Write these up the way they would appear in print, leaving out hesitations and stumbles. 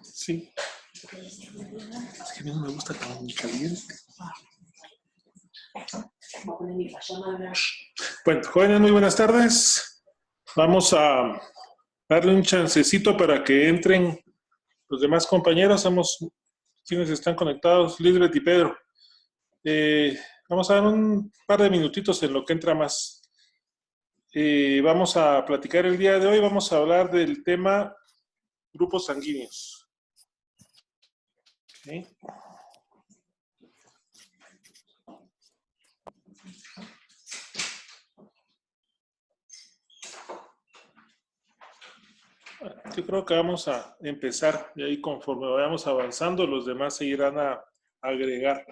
Sí. Es que a mí no me gusta tan caliente. Bueno, jóvenes, muy buenas tardes. Vamos a darle un chancecito para que entren los demás compañeros. Somos quienes están conectados, Lisbeth y Pedro. Vamos a dar un par de minutitos en lo que entra más. Vamos a platicar el día de hoy. Vamos a hablar del tema grupos sanguíneos. ¿Okay? Yo creo que vamos a empezar y ahí conforme vayamos avanzando los demás se irán a agregar.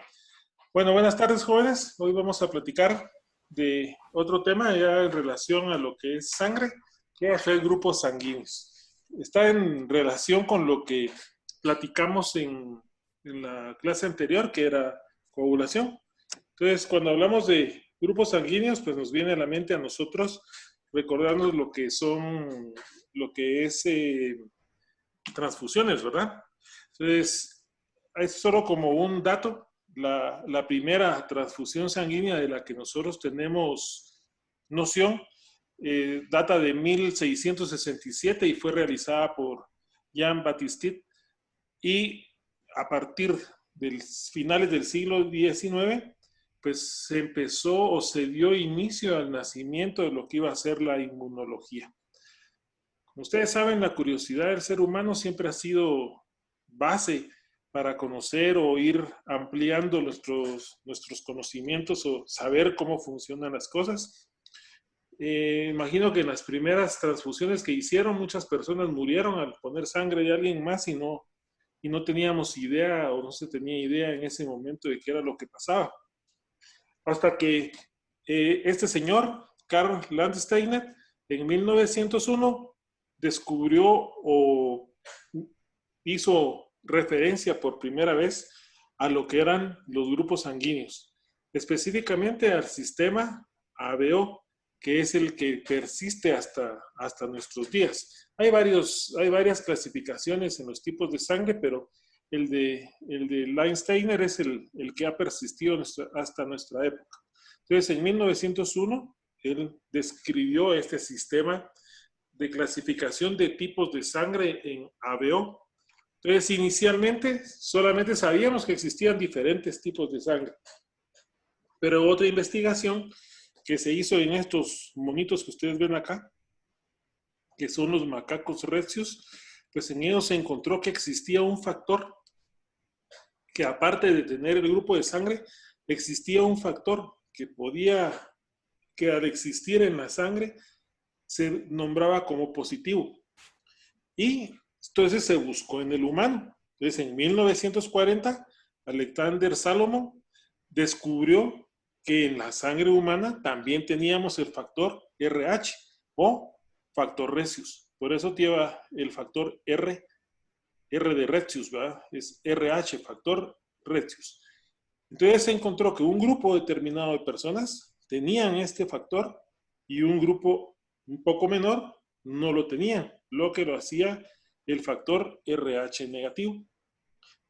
Bueno, buenas tardes jóvenes. Hoy vamos a platicar de otro tema ya en relación a lo que es sangre, que es el grupos sanguíneos. Está en relación con lo que platicamos en la clase anterior, que era coagulación. Entonces, cuando hablamos de grupos sanguíneos, pues nos viene a la mente a nosotros recordarnos lo que son, lo que es transfusiones, ¿verdad? Entonces, es solo como un dato. La primera transfusión sanguínea de la que nosotros tenemos noción data de 1667 y fue realizada por Jean Baptiste. Y a partir de finales del siglo XIX, pues se empezó o se dio inicio al nacimiento de lo que iba a ser la inmunología. Como ustedes saben, la curiosidad del ser humano siempre ha sido base para conocer o ir ampliando nuestros conocimientos o saber cómo funcionan las cosas. Imagino que en las primeras transfusiones que hicieron, muchas personas murieron al poner sangre de alguien más y no teníamos idea o no se tenía idea en ese momento de qué era lo que pasaba. Hasta que este señor, Karl Landsteiner, en 1901 descubrió o hizo referencia por primera vez a lo que eran los grupos sanguíneos, específicamente al sistema ABO, que es el que persiste hasta nuestros días. Hay varias clasificaciones en los tipos de sangre, pero el de Landsteiner es el que ha persistido hasta nuestra época. Entonces, en 1901, él describió este sistema de clasificación de tipos de sangre en ABO. Entonces, inicialmente, solamente sabíamos que existían diferentes tipos de sangre. Pero otra investigación que se hizo en estos monitos que ustedes ven acá, que son los macacos recios, pues en ellos se encontró que existía un factor que aparte de tener el grupo de sangre, existía un factor que al existir en la sangre se nombraba como positivo. Y entonces se buscó en el humano. Entonces en 1940, Alexander Salomon descubrió que en la sangre humana también teníamos el factor RH o factor recius. Por eso lleva el factor R de recius, ¿verdad? Es RH, factor recius. Entonces se encontró que un grupo determinado de personas tenían este factor y un grupo un poco menor no lo tenían, lo que lo hacía el factor RH negativo.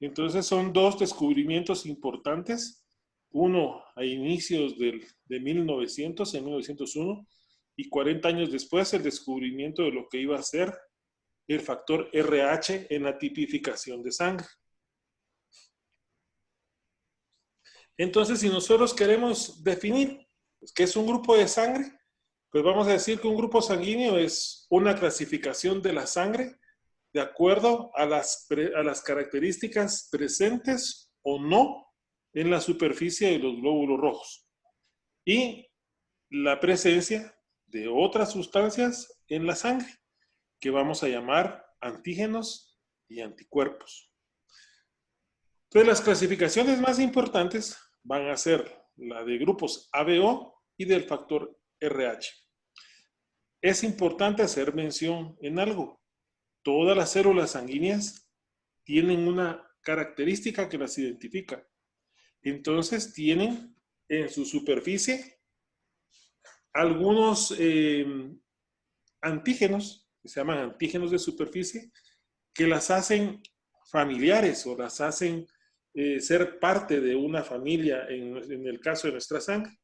Entonces son dos descubrimientos importantes, uno a inicios de 1900, en 1901, y 40 años después el descubrimiento de lo que iba a ser el factor RH en la tipificación de sangre. Entonces, si nosotros queremos definir qué es un grupo de sangre, pues vamos a decir que un grupo sanguíneo es una clasificación de la sangre de acuerdo a las características presentes o no en la superficie de los glóbulos rojos y la presencia de otras sustancias en la sangre que vamos a llamar antígenos y anticuerpos. Entonces, las clasificaciones más importantes van a ser la de grupos ABO y del factor RH. Es importante hacer mención en algo. Todas las células sanguíneas tienen una característica que las identifica. Entonces, tienen en su superficie algunos antígenos, que se llaman antígenos de superficie, que las hacen familiares o las hacen ser parte de una familia en el caso de nuestra sangre.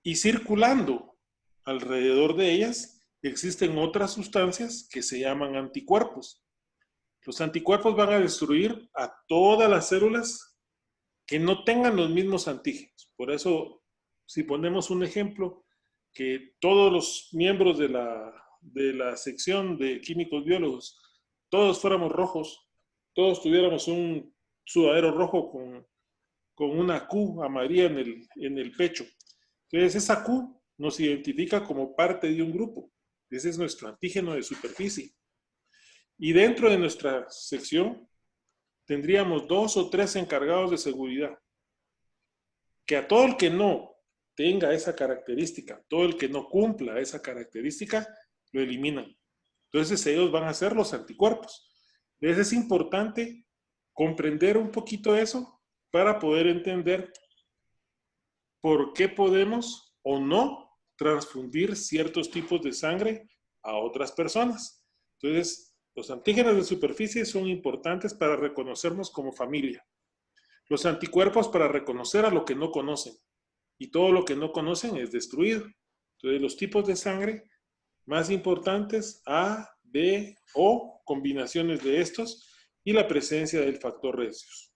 Y circulando alrededor de ellas existen otras sustancias que se llaman anticuerpos. Los anticuerpos van a destruir a todas las células que no tengan los mismos antígenos. Por eso, si ponemos un ejemplo, que todos los miembros de la sección de químicos biólogos, todos fuéramos rojos, todos tuviéramos un sudadero rojo con una Q amarilla en el pecho. Entonces, esa Q nos identifica como parte de un grupo. Ese es nuestro antígeno de superficie. Y dentro de nuestra sección tendríamos 2 o 3 encargados de seguridad. Que a todo el que no tenga esa característica, todo el que no cumpla esa característica, lo eliminan. Entonces ellos van a ser los anticuerpos. Entonces es importante comprender un poquito eso para poder entender por qué podemos o no transfundir ciertos tipos de sangre a otras personas. Entonces, los antígenos de superficie son importantes para reconocernos como familia. Los anticuerpos para reconocer a lo que no conocen. Y todo lo que no conocen es destruido. Entonces, los tipos de sangre más importantes, A, B, O, combinaciones de estos, y la presencia del factor residuos.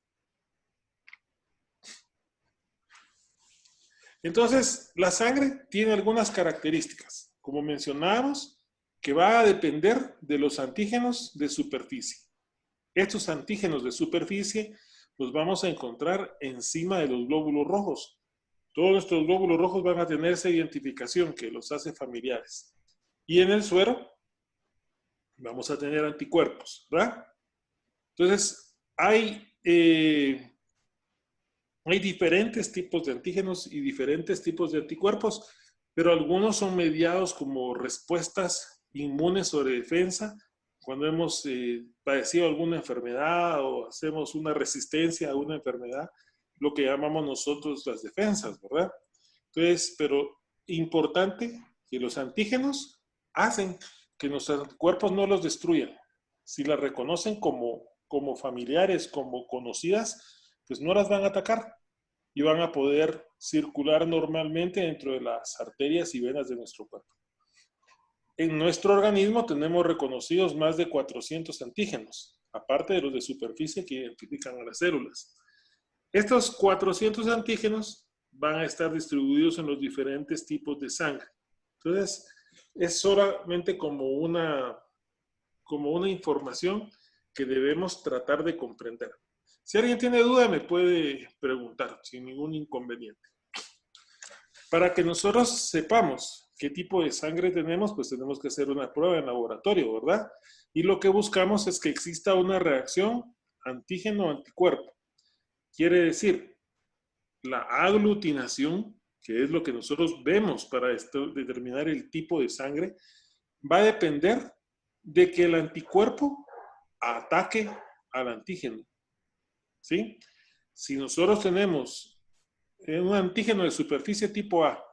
Entonces, la sangre tiene algunas características, como mencionamos, que va a depender de los antígenos de superficie. Estos antígenos de superficie los vamos a encontrar encima de los glóbulos rojos. Todos nuestros glóbulos rojos van a tener esa identificación que los hace familiares. Y en el suero vamos a tener anticuerpos, ¿verdad? Entonces, hay diferentes tipos de antígenos y diferentes tipos de anticuerpos, pero algunos son mediados como respuestas inmunes o de defensa, cuando hemos padecido alguna enfermedad o hacemos una resistencia a una enfermedad, lo que llamamos nosotros las defensas, ¿verdad? Entonces, pero importante que los antígenos hacen que nuestros anticuerpos no los destruyan. Si las reconocen como familiares, como conocidas, pues no las van a atacar y van a poder circular normalmente dentro de las arterias y venas de nuestro cuerpo. En nuestro organismo tenemos reconocidos más de 400 antígenos, aparte de los de superficie que identifican a las células. Estos 400 antígenos van a estar distribuidos en los diferentes tipos de sangre. Entonces, es solamente como una información que debemos tratar de comprender. Si alguien tiene duda, me puede preguntar sin ningún inconveniente. Para que nosotros sepamos qué tipo de sangre tenemos, pues tenemos que hacer una prueba en laboratorio, ¿verdad? Y lo que buscamos es que exista una reacción antígeno-anticuerpo. Quiere decir, la aglutinación, que es lo que nosotros vemos para determinar el tipo de sangre, va a depender de que el anticuerpo ataque al antígeno. ¿Sí? Si nosotros tenemos un antígeno de superficie tipo A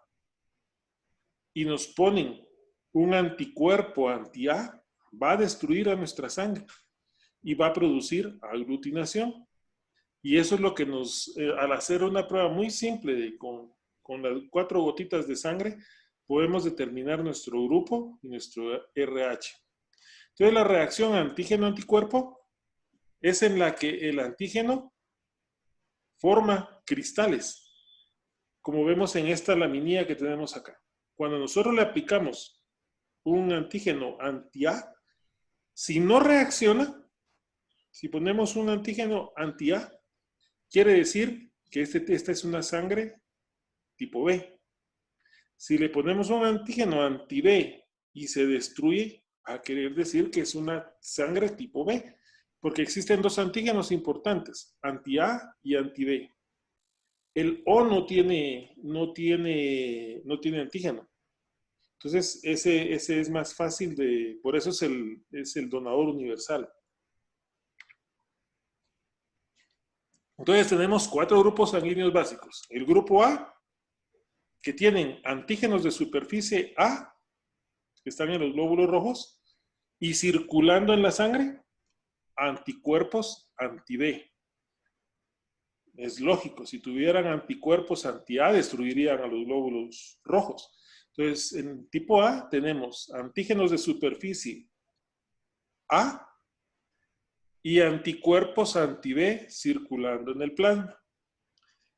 y nos ponen un anticuerpo anti-A, va a destruir a nuestra sangre y va a producir aglutinación. Y eso es lo que al hacer una prueba muy simple con las 4 gotitas de sangre, podemos determinar nuestro grupo y nuestro RH. Entonces, la reacción antígeno-anticuerpo es en la que el antígeno forma cristales, como vemos en esta laminilla que tenemos acá. Cuando nosotros le aplicamos un antígeno anti-A, si no reacciona, si ponemos un antígeno anti-A, quiere decir que esta es una sangre tipo B. Si le ponemos un antígeno anti-B y se destruye, va a querer decir que es una sangre tipo B, porque existen 2 antígenos importantes, anti-A y anti-B. El O no tiene antígeno. Entonces, ese es más fácil por eso es el donador universal. Entonces, tenemos 4 grupos sanguíneos básicos. El grupo A, que tienen antígenos de superficie A, que están en los glóbulos rojos y circulando en la sangre, anticuerpos anti-B. Es lógico, si tuvieran anticuerpos anti-A, destruirían a los glóbulos rojos. Entonces, en tipo A tenemos antígenos de superficie A y anticuerpos anti-B circulando en el plasma.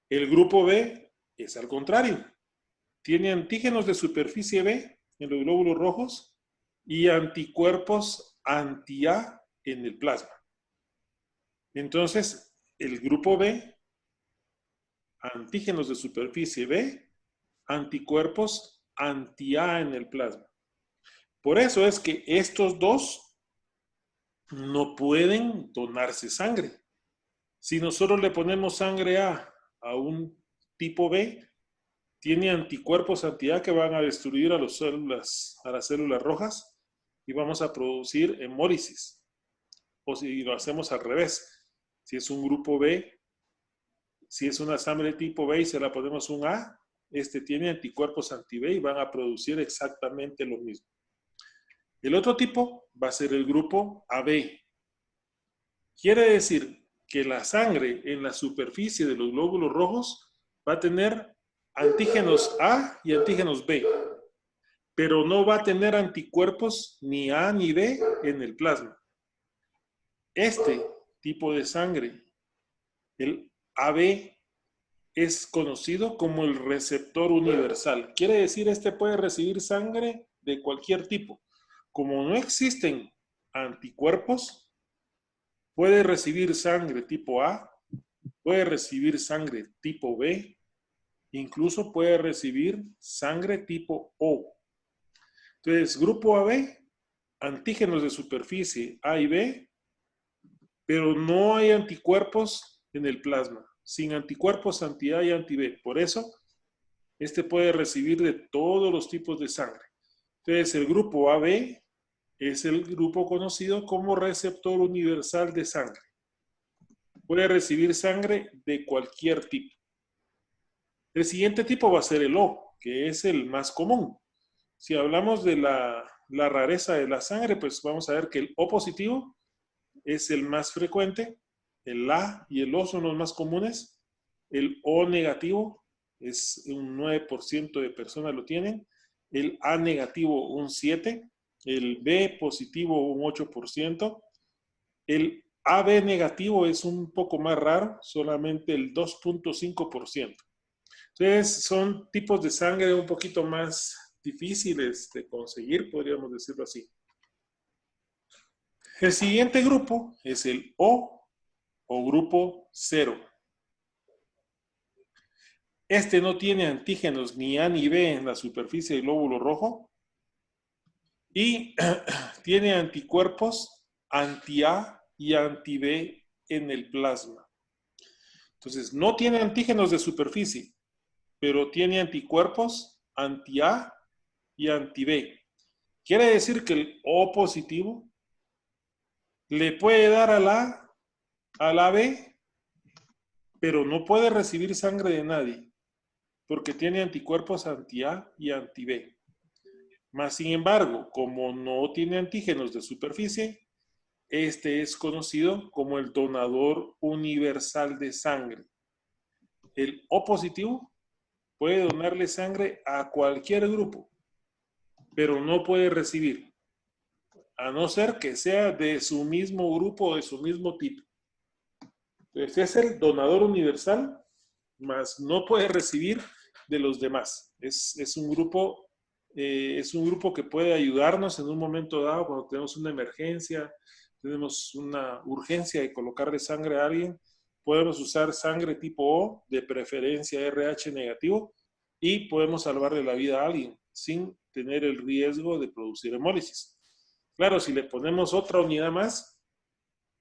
El grupo B es al contrario. Tiene antígenos de superficie B en los glóbulos rojos y anticuerpos anti-A en el plasma. Entonces, el grupo B, antígenos de superficie B, anticuerpos anti-A en el plasma. Por eso es que estos dos no pueden donarse sangre. Si nosotros le ponemos sangre A un tipo B, tiene anticuerpos anti-A que van a destruir a las células rojas y vamos a producir hemólisis. O si lo hacemos al revés, si es un grupo B, si es una sangre tipo B y se la ponemos un A, este tiene anticuerpos anti-B y van a producir exactamente lo mismo. El otro tipo va a ser el grupo AB. Quiere decir que la sangre en la superficie de los glóbulos rojos va a tener antígenos A y antígenos B, pero no va a tener anticuerpos ni A ni B en el plasma. Este tipo de sangre, el AB, es conocido como el receptor universal. Quiere decir, este puede recibir sangre de cualquier tipo. Como no existen anticuerpos, puede recibir sangre tipo A, puede recibir sangre tipo B, incluso puede recibir sangre tipo O. Entonces, grupo AB, antígenos de superficie A y B, pero no hay anticuerpos en el plasma. Sin anticuerpos anti-A y anti-B. Por eso, este puede recibir de todos los tipos de sangre. Entonces, el grupo AB es el grupo conocido como receptor universal de sangre. Puede recibir sangre de cualquier tipo. El siguiente tipo va a ser el O, que es el más común. Si hablamos de la rareza de la sangre, pues vamos a ver que el O positivo es el más frecuente, el A y el O son los más comunes, el O negativo es un 9% de personas lo tienen, el A negativo un 7%, el B positivo un 8%, el AB negativo es un poco más raro, solamente el 2.5%. Entonces son tipos de sangre un poquito más difíciles de conseguir, podríamos decirlo así. El siguiente grupo es el O grupo 0. Este no tiene antígenos ni A ni B en la superficie del glóbulo rojo y tiene anticuerpos anti-A y anti-B en el plasma. Entonces, no tiene antígenos de superficie, pero tiene anticuerpos anti-A y anti-B. Quiere decir que el O positivo le puede dar a la B, pero no puede recibir sangre de nadie, porque tiene anticuerpos anti-A y anti-B. Más sin embargo, como no tiene antígenos de superficie, este es conocido como el donador universal de sangre. El O positivo puede donarle sangre a cualquier grupo, pero no puede recibir, a no ser que sea de su mismo grupo o de su mismo tipo. Entonces es el donador universal, más no puede recibir de los demás. Es un grupo que puede ayudarnos en un momento dado cuando tenemos una emergencia, tenemos una urgencia de colocarle sangre a alguien. Podemos usar sangre tipo O, de preferencia RH negativo, y podemos salvarle la vida a alguien sin tener el riesgo de producir hemólisis. Claro, si le ponemos otra unidad más,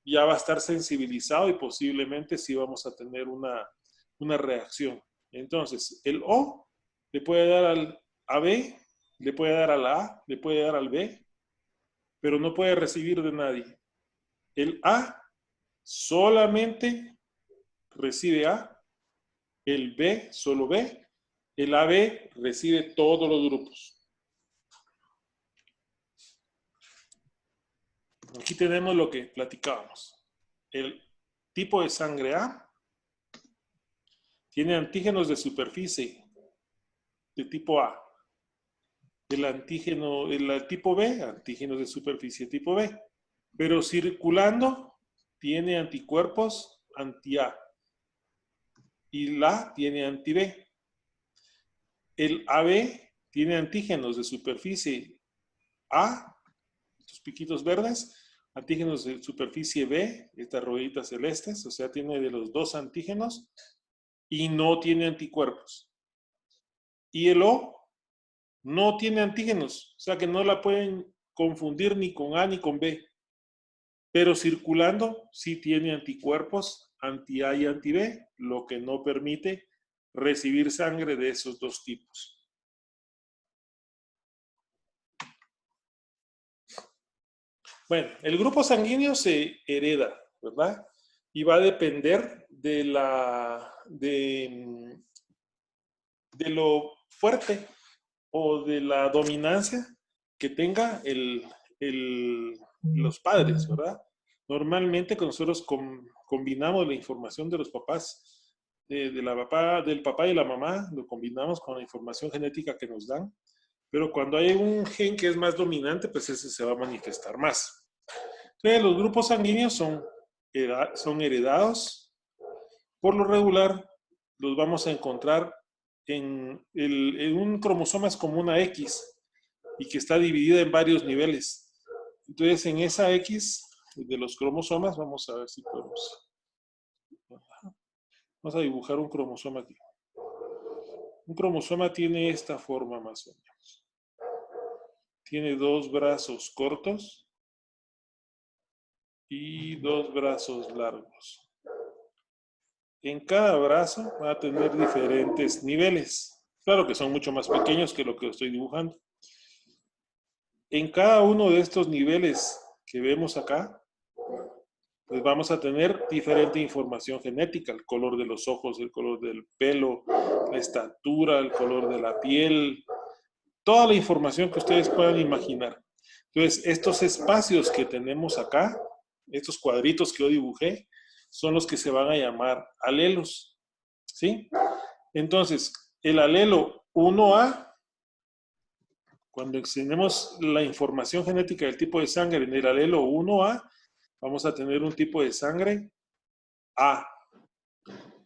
ya va a estar sensibilizado y posiblemente sí vamos a tener una reacción. Entonces, el O le puede dar al AB, le puede dar a la A, le puede dar al B, pero no puede recibir de nadie. El A solamente recibe A, el B solo B, el AB recibe todos los grupos. Aquí tenemos lo que platicábamos. El tipo de sangre A tiene antígenos de superficie de tipo A. El tipo B, antígenos de superficie tipo B. Pero circulando tiene anticuerpos anti-A. Y la tiene anti-B. El AB tiene antígenos de superficie A, estos piquitos verdes, antígenos de superficie B, estas rueditas celestes, o sea, tiene de los dos antígenos y no tiene anticuerpos. Y el O no tiene antígenos, o sea que no la pueden confundir ni con A ni con B, pero circulando sí tiene anticuerpos anti-A y anti-B, lo que no permite recibir sangre de esos dos tipos. Bueno, el grupo sanguíneo se hereda, ¿verdad? Y va a depender de lo fuerte o de la dominancia que tenga los padres, ¿verdad? Normalmente cuando nosotros combinamos la información de los papás, del papá y la mamá, lo combinamos con la información genética que nos dan, pero cuando hay un gen que es más dominante, pues ese se va a manifestar más. Entonces, los grupos sanguíneos son heredados. Por lo regular, los vamos a encontrar en un cromosoma es como una X y que está dividida en varios niveles. Entonces, en esa X de los cromosomas, vamos a ver si podemos. Vamos a dibujar un cromosoma aquí. Un cromosoma tiene esta forma más o menos. Tiene dos brazos cortos y dos brazos largos. En cada brazo va a tener diferentes niveles. Claro que son mucho más pequeños que lo que estoy dibujando. En cada uno de estos niveles que vemos acá, pues vamos a tener diferente información genética, el color de los ojos, el color del pelo, la estatura, el color de la piel, toda la información que ustedes puedan imaginar. Entonces, estos espacios que tenemos acá, estos cuadritos que yo dibujé, son los que se van a llamar alelos, ¿sí? Entonces, el alelo 1A, cuando tenemos la información genética del tipo de sangre en el alelo 1A, vamos a tener un tipo de sangre A.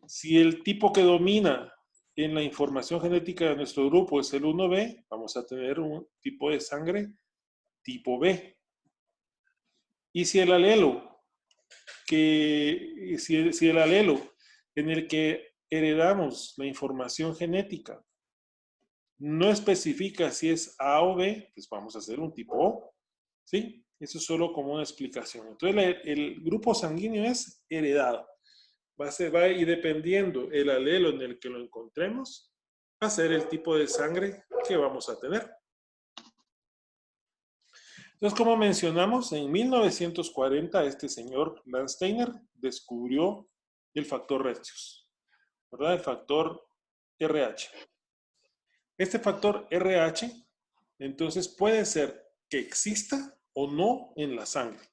Si el tipo que domina en la información genética de nuestro grupo es el 1B, vamos a tener un tipo de sangre tipo B. Y si el alelo en el que heredamos la información genética no especifica si es A o B, pues vamos a hacer un tipo O, ¿sí? Eso es solo como una explicación. Entonces, el grupo sanguíneo es va a ir dependiendo el alelo en el que lo encontremos, va a ser el tipo de sangre que vamos a tener. Entonces, como mencionamos, en 1940 este señor Landsteiner descubrió el factor Retzius, ¿verdad? El factor RH. Este factor RH, entonces, puede ser que exista o no en la sangre.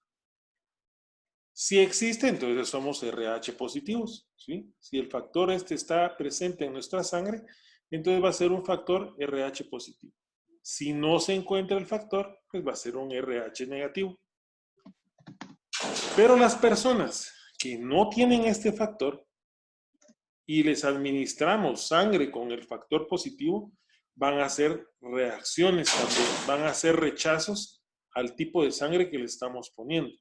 Si existe, entonces somos RH positivos, ¿sí? Si el factor este está presente en nuestra sangre, entonces va a ser un factor RH positivo. Si no se encuentra el factor, pues va a ser un RH negativo. Pero las personas que no tienen este factor y les administramos sangre con el factor positivo, van a hacer reacciones también, van a hacer rechazos al tipo de sangre que le estamos poniendo.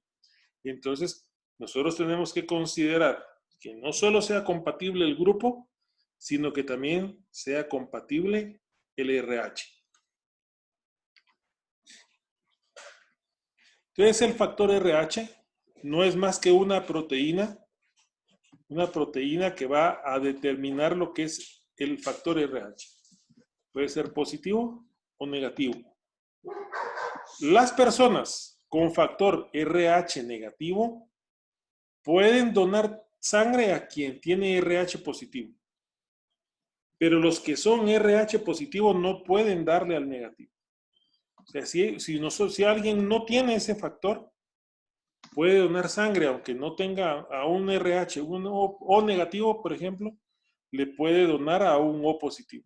Y entonces, nosotros tenemos que considerar que no solo sea compatible el grupo, sino que también sea compatible el RH. Entonces, el factor RH no es más que una proteína que va a determinar lo que es el factor RH. Puede ser positivo o negativo. Las personas con factor RH negativo pueden donar sangre a quien tiene RH positivo. Pero los que son RH positivo no pueden darle al negativo. O sea, si alguien no tiene ese factor, puede donar sangre, aunque no tenga a un RH, un O negativo, por ejemplo, le puede donar a un O positivo,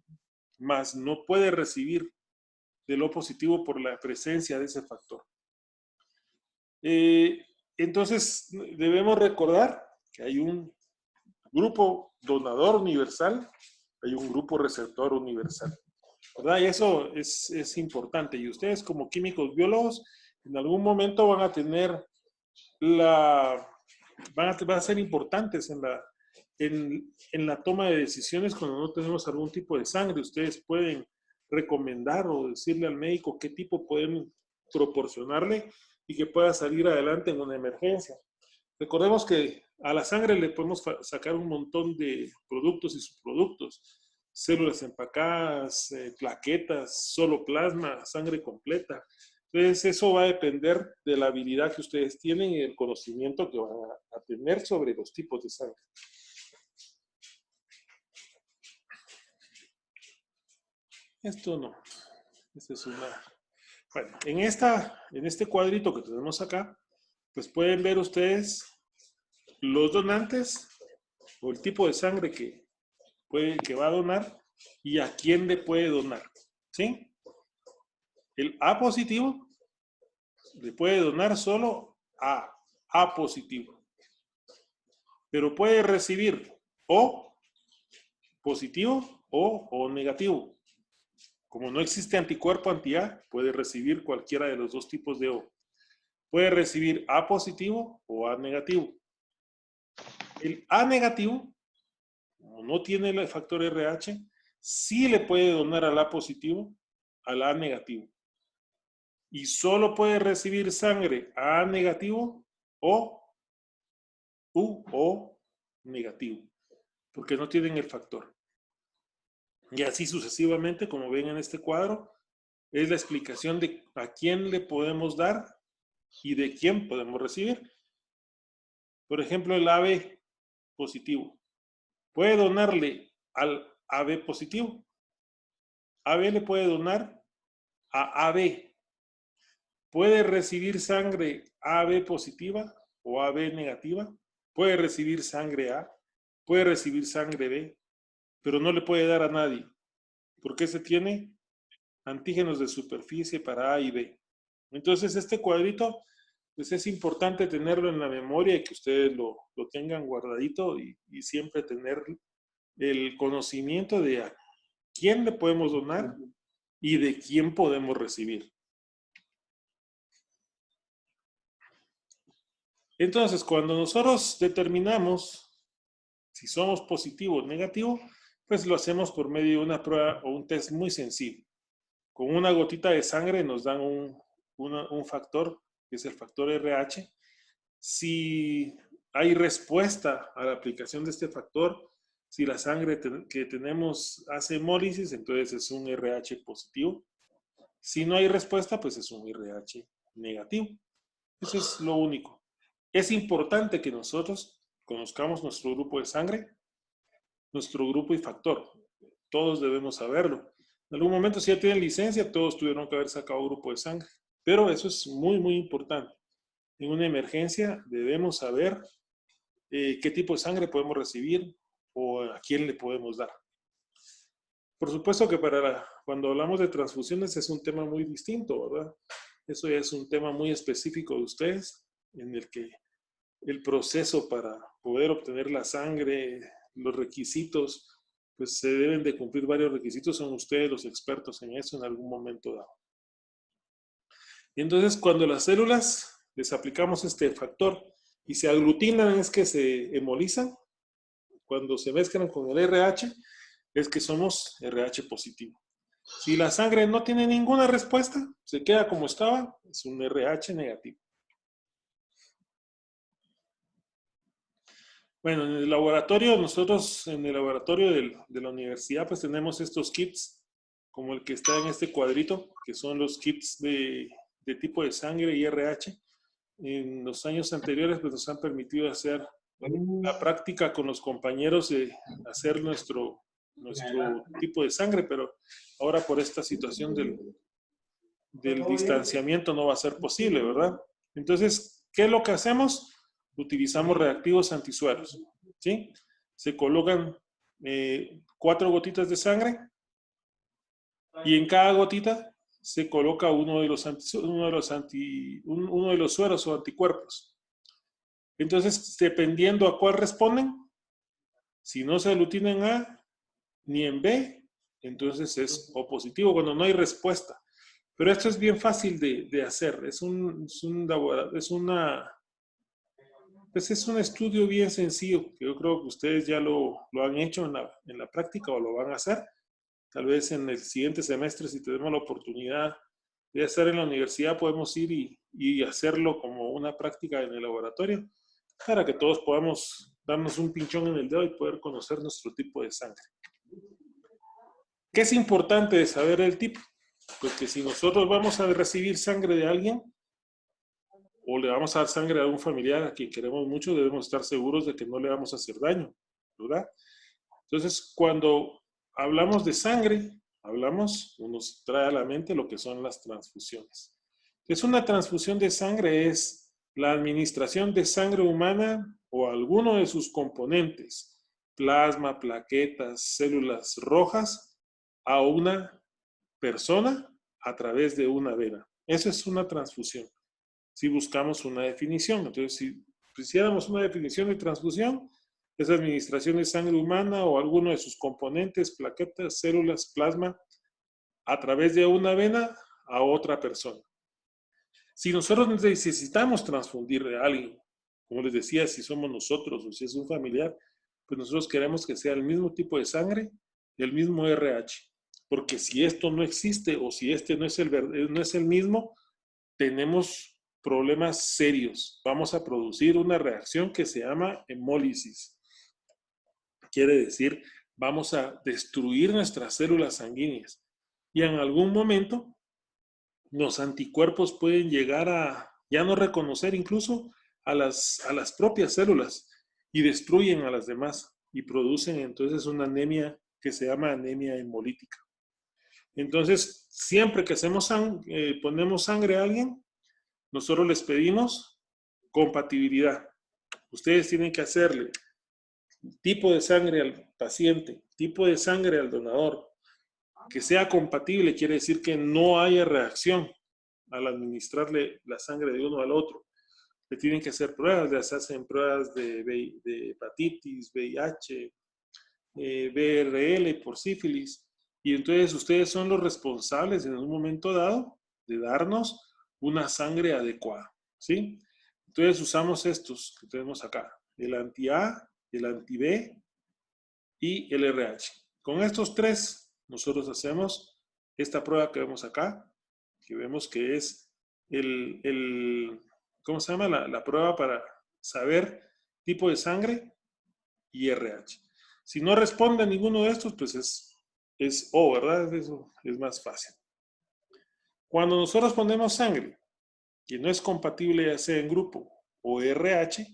más no puede recibir del O positivo por la presencia de ese factor. Entonces, debemos recordar que hay un grupo donador universal, hay un grupo receptor universal, ¿verdad? Y eso es importante. Y ustedes como químicos biólogos, en algún momento van a tener van a ser importantes en la toma de decisiones cuando no tenemos algún tipo de sangre. Ustedes pueden recomendar o decirle al médico qué tipo pueden proporcionarle y que pueda salir adelante en una emergencia. Recordemos que a la sangre le podemos sacar un montón de productos y subproductos, células empacadas, plaquetas, solo plasma, sangre completa. Entonces eso va a depender de la habilidad que ustedes tienen y del conocimiento que van a tener sobre los tipos de sangre. Esto no. Esta es una... Bueno, en este cuadrito que tenemos acá, pues pueden ver ustedes los donantes o el tipo de sangre que va a donar y a quién le puede donar. ¿Sí? El A positivo le puede donar solo a A positivo. Pero puede recibir O positivo o O negativo. Como no existe anticuerpo anti-A, puede recibir cualquiera de los dos tipos de O. Puede recibir A positivo o A negativo. El A negativo, como no tiene el factor RH, sí le puede donar al A positivo, al A negativo. Y solo puede recibir sangre A negativo o U O negativo, porque no tienen el factor. Y así sucesivamente, como ven en este cuadro, es la explicación de a quién le podemos dar y de quién podemos recibir. Por ejemplo, el AB positivo. Puede donarle al AB positivo. AB le puede donar a AB. Puede recibir sangre AB positiva o AB negativa. Puede recibir sangre A. Puede recibir sangre B. Pero no le puede dar a nadie. Porque se tiene antígenos de superficie para A y B. Entonces, este cuadrito, pues es importante tenerlo en la memoria y que ustedes lo tengan guardadito y siempre tener el conocimiento de a quién le podemos donar y de quién podemos recibir. Entonces, cuando nosotros determinamos si somos positivo o negativo, pues lo hacemos por medio de una prueba o un test muy sencillo. Con una gotita de sangre nos dan un factor, que es el factor RH. Si hay respuesta a la aplicación de este factor, si la sangre que tenemos hace hemólisis, entonces es un RH positivo. Si no hay respuesta, pues es un RH negativo. Eso es lo único. Es importante que nosotros conozcamos nuestro grupo de sangre, nuestro grupo y factor. Todos debemos saberlo. En algún momento, si ya tienen licencia, todos tuvieron que haber sacado grupo de sangre. Pero eso es muy, muy importante. En una emergencia debemos saber qué tipo de sangre podemos recibir o a quién le podemos dar. Por supuesto que cuando hablamos de transfusiones es un tema muy distinto, ¿verdad? Eso ya es un tema muy específico de ustedes, en el que el proceso para poder obtener la sangre, los requisitos, pues se deben de cumplir varios requisitos, son ustedes los expertos en eso en algún momento dado. Y entonces cuando las células les aplicamos este factor y se aglutinan es que se hemolizan, cuando se mezclan con el RH es que somos RH positivo. Si la sangre no tiene ninguna respuesta, se queda como estaba, es un RH negativo. Bueno, en el laboratorio, nosotros en el laboratorio de la universidad, pues tenemos estos kits, como el que está en este cuadrito, que son los kits de tipo de sangre y RH. En los años anteriores, pues nos han permitido hacer la práctica con los compañeros de hacer nuestro tipo de sangre, pero ahora por esta situación del distanciamiento no va a ser posible, ¿verdad? Entonces, ¿Qué es lo que hacemos? Utilizamos reactivos antisueros, ¿sí? Se colocan 4 gotitas de sangre y en cada gotita se coloca uno de los sueros o anticuerpos. Entonces, dependiendo a cuál responden, si no se aglutina en A ni en B, entonces es O positivo cuando no hay respuesta. Pero esto es bien fácil de hacer. Es un estudio bien sencillo, que yo creo que ustedes ya lo han hecho en la práctica o lo van a hacer. Tal vez en el siguiente semestre, si tenemos la oportunidad de hacer en la universidad, podemos ir y hacerlo como una práctica en el laboratorio para que todos podamos darnos un pinchón en el dedo y poder conocer nuestro tipo de sangre. ¿Qué es importante de saber el tipo? Pues que si nosotros vamos a recibir sangre de alguien o le vamos a dar sangre a un familiar a quien queremos mucho, debemos estar seguros de que no le vamos a hacer daño, ¿verdad? Entonces, cuando hablamos de sangre, nos trae a la mente lo que son las transfusiones. Entonces, una transfusión de sangre es la administración de sangre humana o alguno de sus componentes, plasma, plaquetas, células rojas, a una persona a través de una vena. Eso es una transfusión. Si buscamos una definición, entonces si hiciéramos una definición de transfusión, es administración de sangre humana o alguno de sus componentes, plaquetas, células, plasma, a través de una vena a otra persona. Si nosotros necesitamos transfundir a alguien, como les decía, si somos nosotros o si es un familiar, pues nosotros queremos que sea el mismo tipo de sangre, el mismo RH. Porque si esto no existe o si este no es el mismo, tenemos problemas serios. Vamos a producir una reacción que se llama hemólisis. Quiere decir, vamos a destruir nuestras células sanguíneas. Y en algún momento, los anticuerpos pueden llegar a ya no reconocer incluso a las propias células y destruyen a las demás y producen entonces una anemia que se llama anemia hemolítica. Entonces, siempre que ponemos sangre a alguien, nosotros les pedimos compatibilidad. Ustedes tienen que hacerle tipo de sangre al paciente, tipo de sangre al donador, que sea compatible, quiere decir que no haya reacción al administrarle la sangre de uno al otro. Le tienen que hacer pruebas, les hacen pruebas de hepatitis, VIH, BRL por sífilis, y entonces ustedes son los responsables en un momento dado de darnos una sangre adecuada, ¿sí? Entonces usamos estos que tenemos acá, el anti-A, el anti-B y el RH. Con estos tres, nosotros hacemos esta prueba que vemos acá, que vemos que es ¿cómo se llama? La prueba para saber tipo de sangre y RH. Si no responde a ninguno de estos, pues es O, ¿verdad? Eso es más fácil. Cuando nosotros ponemos sangre que no es compatible ya sea en grupo o RH,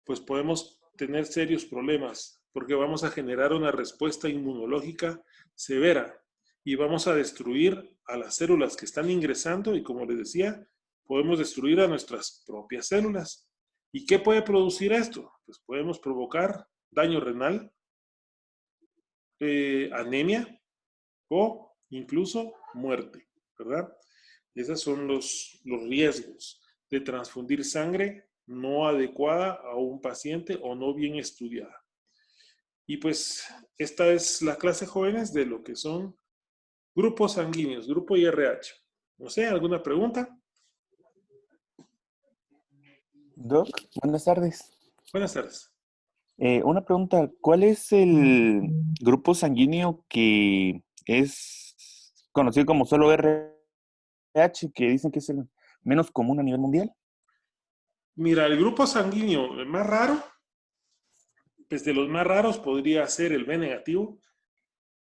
pues podemos tener serios problemas porque vamos a generar una respuesta inmunológica severa y vamos a destruir a las células que están ingresando y como les decía, podemos destruir a nuestras propias células. ¿Y qué puede producir esto? Pues podemos provocar daño renal, anemia o incluso muerte, ¿verdad? Esos son los riesgos de transfundir sangre no adecuada a un paciente o no bien estudiada. Y pues esta es la clase jóvenes de lo que son grupos sanguíneos, grupo IRH. No sé, ¿alguna pregunta? Doc, buenas tardes. Buenas tardes. Una pregunta, ¿cuál es el grupo sanguíneo que es conocido como solo RH, que dicen que es el menos común a nivel mundial? Mira, el grupo sanguíneo más raro, pues de los más raros podría ser el B negativo,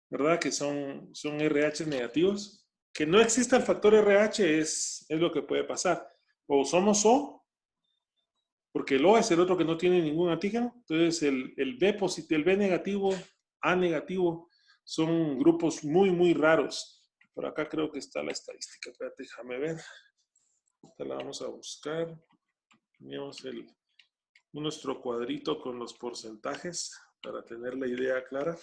¿verdad? Que son RH negativos. Que no exista el factor RH es lo que puede pasar. O somos O, porque el O es el otro que no tiene ningún antígeno. Entonces el B positivo, el B negativo, A negativo, son grupos muy, muy raros. Por acá creo que está la estadística. Espérate, déjame ver. Esta la vamos a buscar. Tenemos nuestro cuadrito con los porcentajes para tener la idea clara.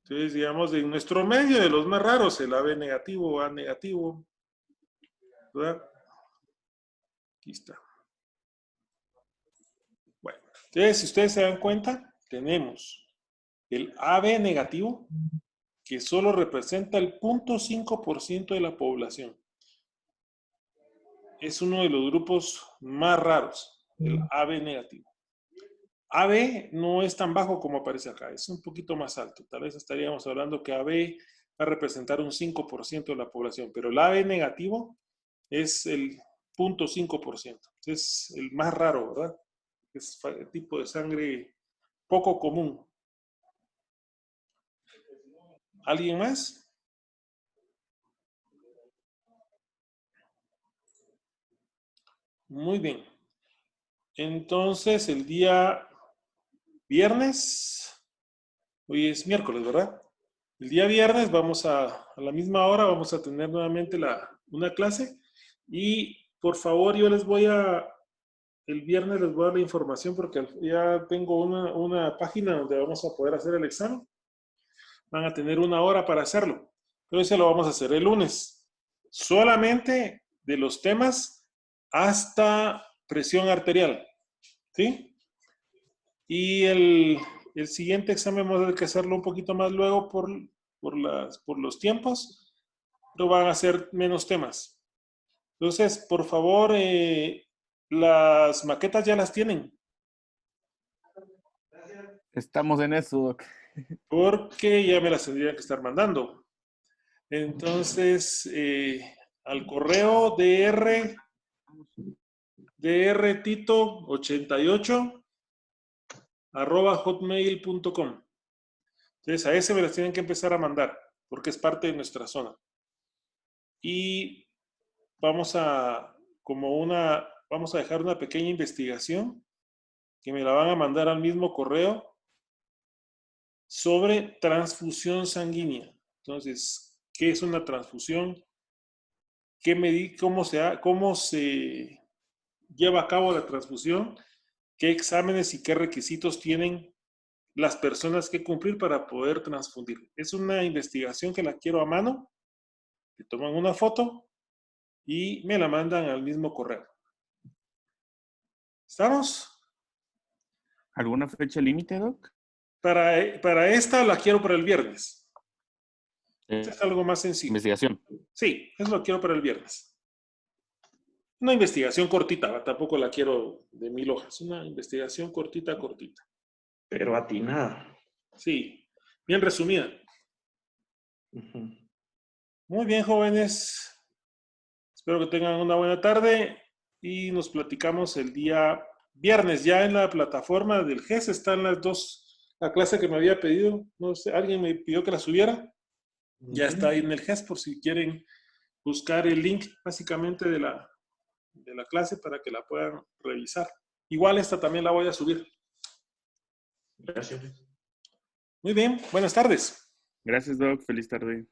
Entonces, digamos, en nuestro medio de los más raros, el AB negativo, A negativo, ¿verdad? Aquí está. Bueno, entonces, si ustedes se dan cuenta, tenemos el AB negativo, que solo representa el 0.5% de la población. Es uno de los grupos más raros, el AB negativo. AB no es tan bajo como aparece acá, es un poquito más alto. Tal vez estaríamos hablando que AB va a representar un 5% de la población, pero el AB negativo es el 0.5%. Es el más raro, ¿verdad? Es el tipo de sangre poco común. ¿Alguien más? Muy bien. Entonces, el día viernes, hoy es miércoles, ¿verdad? El día viernes vamos a la misma hora, vamos a tener nuevamente una clase y por favor yo el viernes les voy a dar la información porque ya tengo una página donde vamos a poder hacer el examen. Van a tener una hora para hacerlo, pero ese lo vamos a hacer el lunes. Solamente de los temas hasta presión arterial, ¿sí? Y el siguiente examen vamos a tener que hacerlo un poquito más luego por los tiempos, pero van a ser menos temas. Entonces, por favor, las maquetas ya las tienen. Estamos en eso, Doc. Porque ya me las tendrían que estar mandando. Entonces, al correo drtito88@hotmail.com. Entonces, a ese me las tienen que empezar a mandar, porque es parte de nuestra zona. Y vamos a dejar una pequeña investigación que me la van a mandar al mismo correo sobre transfusión sanguínea. Entonces, ¿qué es una transfusión? ¿Cómo se lleva a cabo la transfusión? ¿Qué exámenes y qué requisitos tienen las personas que cumplir para poder transfundir? Es una investigación que la quiero a mano, le toman una foto y me la mandan al mismo correo. ¿Estamos? ¿Alguna fecha límite, Doc? Para esta la quiero para el viernes. Este es algo más sencillo. Investigación. Sí, eso lo quiero para el viernes. Una investigación cortita, tampoco la quiero de 1000 hojas. Una investigación cortita. Pero atinada. Sí, bien resumida. Muy bien, jóvenes. Espero que tengan una buena tarde y nos platicamos el día viernes. Ya en la plataforma del GES están la clase que me había pedido. No sé, alguien me pidió que la subiera. Ya está ahí en el GES por si quieren buscar el link básicamente de la clase para que la puedan revisar. Igual esta también la voy a subir. Gracias. Muy bien, buenas tardes. Gracias, Doc. Feliz tarde.